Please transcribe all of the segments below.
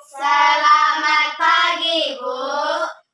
Selamat pagi, Bu.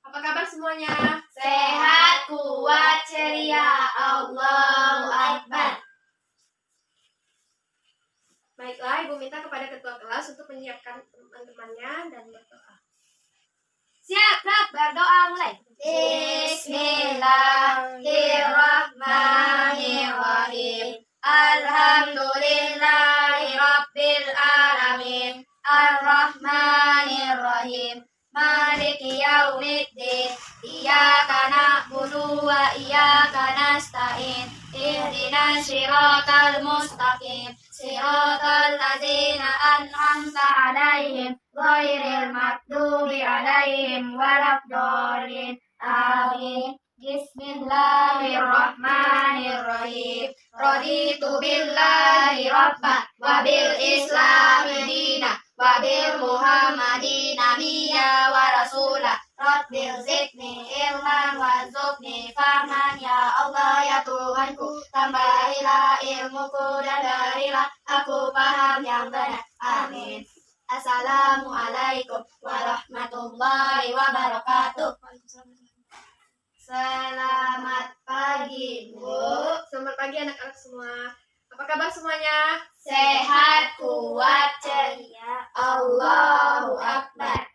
Apa kabar semuanya? Sehat, kuat, ceria. Allahu Akbar. Baiklah, Ibu minta kepada ketua kelas untuk menyiapkan teman-temannya dan berdoa. Siap, berdoa mulai. Bismillahirrahmanirrahim. Alhamdulillahirabbil alamin. Arrahmanirrahim. Maliki yaumiddin. Iyyaka na'budu wa iyyaka nasta'in. Ihdinas siratal mustaqim. Siratal ladzina an'amta 'alaihim ghairil maghdubi 'alaihim waladdallin. Amin. Bismillahirrahmanirrahim. Raditu billahi rabba wa bil islami dina wa bil muhammadin nabiyya wa rasula. Rabbil zidni ilman warzuqni fahman ya Allah ya Tuhanku. Tambahilah ilmuku dan berilah aku paham yang benar. Amin. Assalamualaikum warahmatullahi wabarakatuh. Selamat pagi, Bu. Selamat pagi anak-anak semua. Apa kabar semuanya? Sehat, kuat, ceria. Allahu Akbar.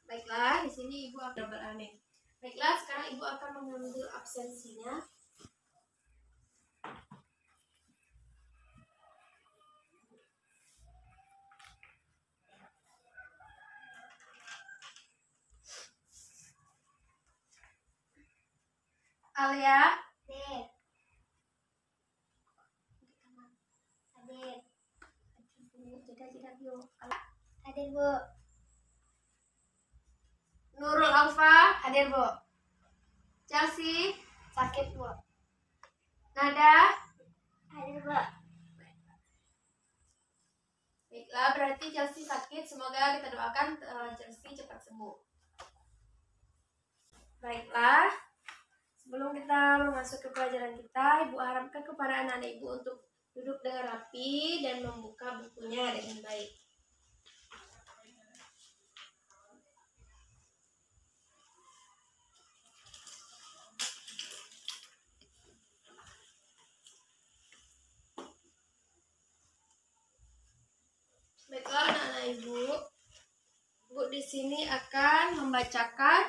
Baiklah, di sini Ibu akan beraneh. Baiklah, sekarang Ibu akan mengambil absensinya. Alia, Hadir. Hadir. Hadir, Bu. Nurul Alfa, Hadir, Bu. Chelsea, Sakit, Bu. Nada. Hadir, Bu. Baiklah, berarti Chelsea sakit. Semoga kita doakan Chelsea cepat sembuh. Baiklah, sebelum kita masuk ke pelajaran kita, Ibu harapkan kepada anak-anak Ibu untuk duduk dengan rapi dan membuka bukunya dengan baik. Baiklah anak-anak Ibu, Bu di sini akan membacakan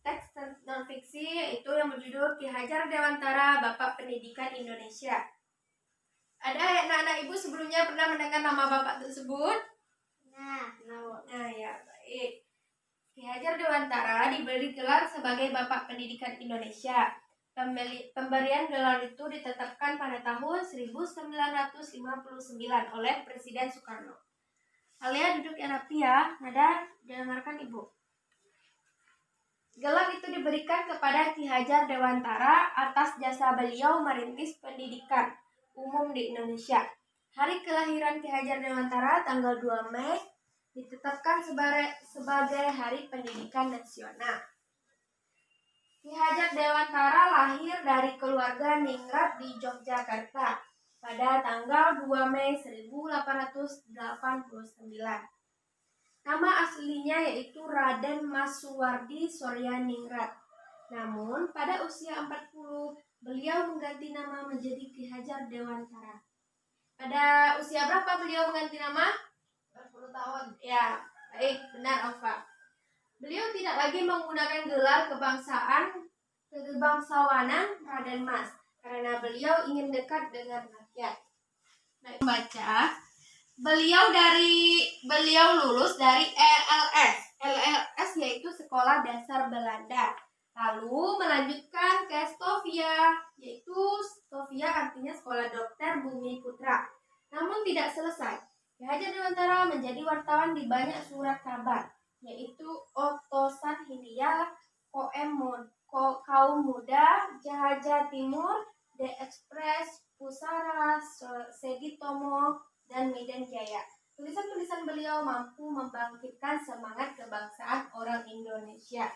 teks non-fiksi yaitu yang berjudul Ki Hajar Dewantara, Bapak Pendidikan Indonesia. Ada anak-anak Ibu sebelumnya pernah mendengar nama Bapak tersebut? Nah, Ya, baik. Ki Hajar Dewantara diberi gelar sebagai Bapak Pendidikan Indonesia. Pemberian gelar itu ditetapkan pada tahun 1959 oleh Presiden Soekarno. Alia duduk yang rapi ya. Nada, dengarkan Ibu. Gelar itu diberikan kepada Ki Hajar Dewantara atas jasa beliau merintis pendidikan umum di Indonesia. Hari kelahiran Ki Hajar Dewantara tanggal 2 Mei ditetapkan sebagai Hari Pendidikan Nasional. Ki Hajar Dewantara lahir dari keluarga ningrat di Yogyakarta pada tanggal 2 Mei 1889. Nama aslinya yaitu Raden Mas Suwardi Suryaningrat. Namun pada usia 40 beliau mengganti nama menjadi Ki Hajar Dewantara. Pada usia berapa beliau mengganti nama? 40 tahun. Ya, baik, benar Alfa. Beliau tidak lagi menggunakan gelar kebangsawanan Raden Mas karena beliau ingin dekat dengan rakyat. Baik, membaca. Beliau lulus dari LLS. LLS yaitu Sekolah Dasar Belanda. Lalu melanjutkan ke Stovia, yaitu Stovia artinya Sekolah Dokter Bumi Putra. Namun tidak selesai. Ki Hajar Dewantara menjadi wartawan di banyak surat kabar, yaitu Otosan Hindia, Kaum Muda, Jahaja Timur, The Express, Pusara, Segitomo, dan Medan Jaya. Tulisan-tulisan beliau mampu membangkitkan semangat kebangsaan orang Indonesia.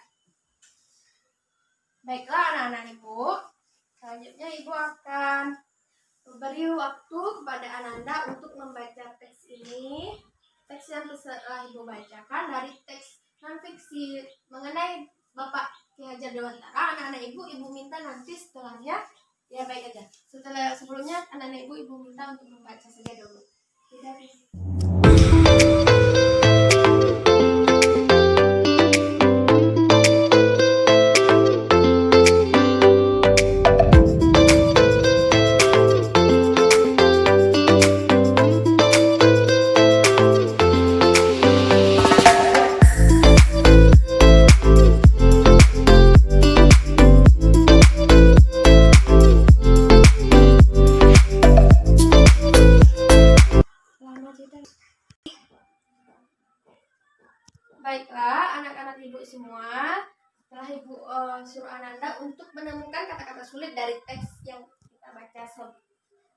Baiklah anak-anak Ibu, selanjutnya Ibu akan Beri waktu kepada Ananda untuk membaca teks ini. Teks yang telah Ibu bacakan dari teks non-fiksi mengenai Bapak Ki Hajar Dewantara. Anak-anak Ibu minta nanti setelahnya, ya baik aja. Sebelumnya anak-anak Ibu minta untuk membaca saja dulu. Tidak. Baiklah, anak-anak Ibu semua, setelah Ibu suruh Ananda untuk menemukan kata-kata sulit dari teks yang kita baca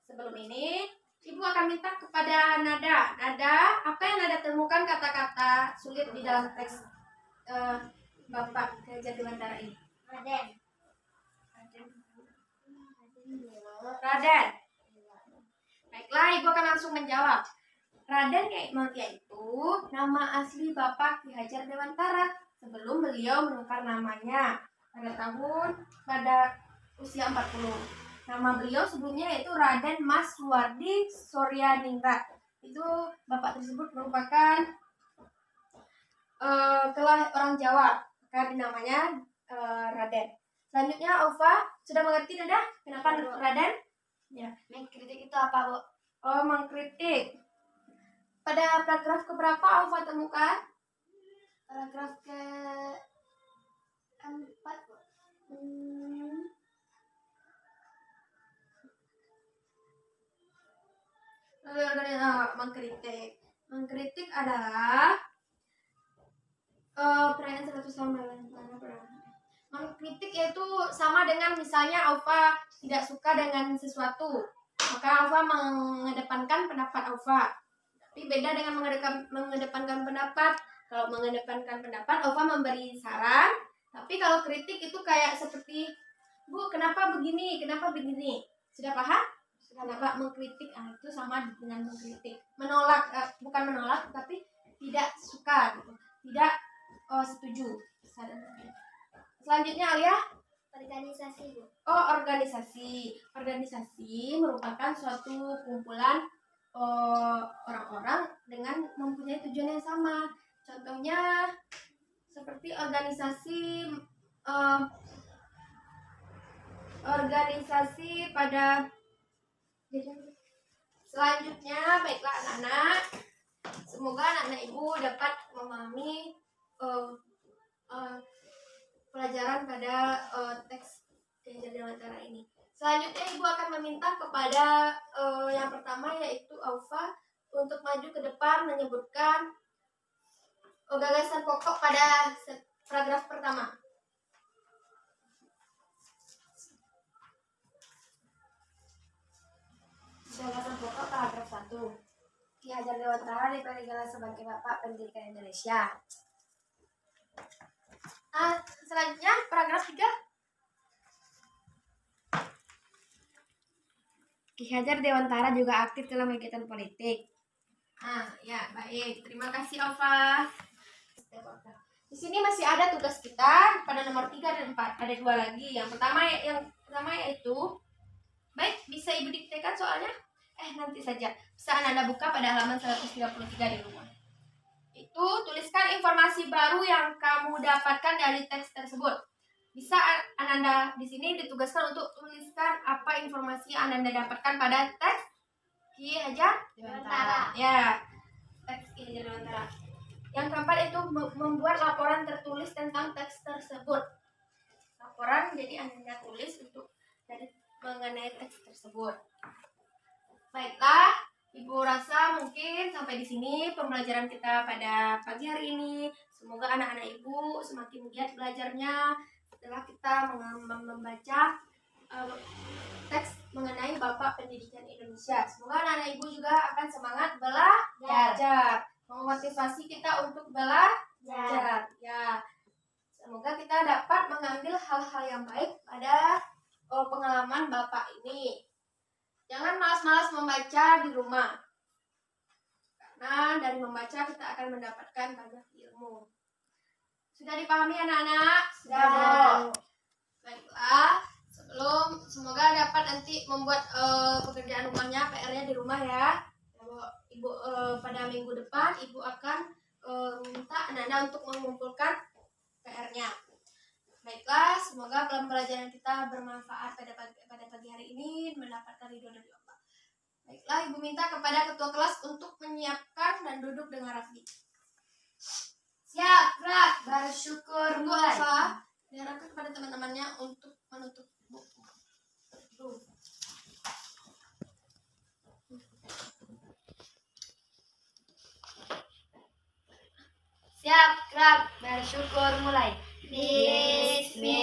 sebelum ini, Ibu akan minta kepada Nada. Nada, apa yang Nada temukan kata-kata sulit di dalam teks Bapak Ki Hajar Dewantara ini? Raden. Raden. Baiklah, Ibu akan langsung menjawab. Raden yaitu nama asli Bapak Ki Hajar Dewantara sebelum beliau menukar namanya pada usia 40. Nama beliau sebelumnya yaitu Raden Mas Suwardi Suryaningrat. Itu bapak tersebut merupakan orang Jawa, karena namanya Raden. Selanjutnya Aufa sudah mengerti Nada kenapa Raden? Ya. Mengkritik itu apa, Bu? Oh, mengkritik. Pada paragraf keberapa Aufa temukan? Paragraf ke-4, Bu. Mengkritik. Mengkritik adalah perayaan 100 tahun mengkritik yaitu sama dengan misalnya Aufa tidak suka dengan sesuatu, maka Aufa mengedepankan pendapat Aufa. Tapi beda dengan mengedepankan pendapat. Kalau mengedepankan pendapat, Aufa memberi saran. Tapi kalau kritik itu kayak seperti, Bu, kenapa begini? Kenapa begini? Sudah paham? Kenapa mengkritik? Itu sama dengan mengkritik. Menolak, bukan menolak, tapi tidak suka, gitu. Tidak setuju. Selanjutnya Alia? Organisasi, Bu. Oh, organisasi. Organisasi merupakan suatu kumpulan orang-orang dengan mempunyai tujuan yang sama. Contohnya seperti organisasi pada selanjutnya. Baiklah anak-anak, semoga anak-anak Ibu dapat memahami pelajaran pada teks Ki Hajar Dewantara ini. Selanjutnya Ibu akan meminta kepada yang pertama yaitu Aufa untuk maju ke depan menyebutkan gagasan pokok pada paragraf pertama. Gagasan pokok paragraf 1. Ki Hajar Dewantara diperkenalkan sebagai Bapak Pendidikan Indonesia. Selanjutnya paragraf 3. Ki Hajar Dewantara juga aktif dalam kegiatan politik. Ya, baik. Terima kasih, Aufa. Di sini masih ada tugas kita pada nomor 3 dan 4. Ada 2 lagi. Yang pertama yaitu, baik, bisa Ibu diktekan soalnya? Nanti saja. Bisa Anda buka pada halaman 133 di rumah. Itu tuliskan informasi baru yang kamu dapatkan dari teks tersebut. Bisa Ananda di sini ditugaskan untuk tuliskan apa informasi yang Ananda dapatkan pada teks Ki Hajar Dewantara. Ya, teks Ki Hajar Dewantara. Yang keempat itu membuat laporan tertulis tentang teks tersebut. Laporan jadi Ananda tulis untuk mengenai teks tersebut. Baiklah, Ibu rasa mungkin sampai di sini pembelajaran kita pada pagi hari ini. Semoga anak-anak Ibu semakin giat belajarnya setelah kita membaca teks mengenai Bapak Pendidikan Indonesia. Semoga anak-anak Ibu juga akan semangat belajar, memotivasi kita untuk belajar. Ya, semoga kita dapat mengambil hal-hal yang baik pada pengalaman Bapak ini. Jangan rumah. Karena dari membaca kita akan mendapatkan banyak ilmu. Sudah dipahami anak-anak? Sudah, Bu. Baiklah, semoga dapat nanti membuat pekerjaan rumahnya, PR-nya di rumah ya. Ibu pada minggu depan Ibu akan minta anak-anak untuk mengumpulkan PR-nya. Baiklah, semoga pembelajaran kita bermanfaat pada pagi hari ini, mendapatkan ridho dari Allah. Baiklah, Ibu minta kepada ketua kelas untuk menyiapkan dan duduk dengan rapi. Siap, gerak, bersyukur, Tunggu mulai. Alfa, diharapkan kepada teman-temannya untuk menutup buku. Siap, gerak, bersyukur, mulai. Bismillah.